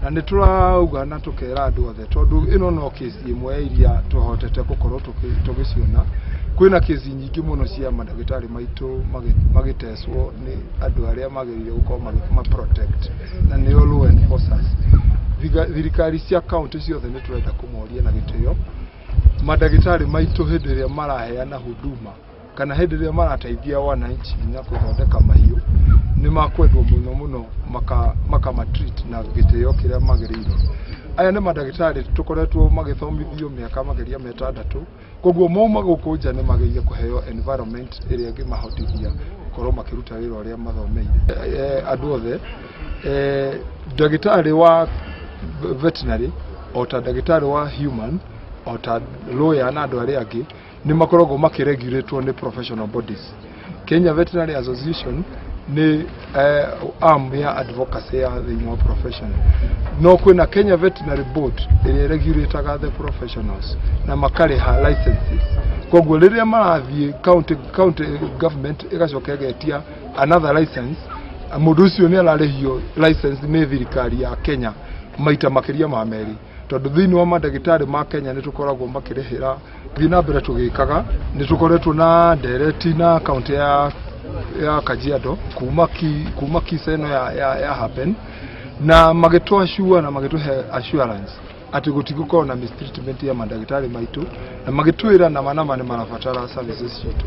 na niturauga na tukera andu othe tondu ino no case imwe iria tuhotete gukorwo tugiciona kwina case nyingi muno cia madagitari maitu magiteswo ni andu aria magirire gukorwo magikuma protect na ni law enforcers. Thirikari cia county ciothe niturenda kumoria na gitio madagitari maitu hindi iria maraheana huduma kana hindi iria marateithia wananchi na kuthondeka mahiu ni makwendwo muno makamatreat na gitio kiria magirire. Aya ni madagitari tukoretwo magithomithio miaka mageria metandatu koguo mauma guku nja ni magirire kuheo environment iria ngimahotithia gukorwo makiruta wira uria mathomeire. Andu othe dagitari wa veterinary o ta dagitari wa human o ta lawyer na andu aria angi ni makoragwo makiregulatwo ni professional bodies. Kenya Veterinary Association ni arm ya advocacy ya the profession. No kwina Kenya Veterinary Board iri regulataga the professionals na makari ha licenses. Koguo riria marathie county government igacoka getia another license, mundu ucio ni ararihio license ni thirikari ya Kenya maita makiria ma meri. Tondu thiini wa madagitari ma Kenya ni tukoragwo makirihira thina mbere tugikaga ni tukoretwo na ndereti na county ya Kajiado kuma kiseno ya happen na magitoa shua na magitohe assurance ati gutigukorwo na mistreatment ya madagitari maitu na magitwira na manama ni marafatara services yetu.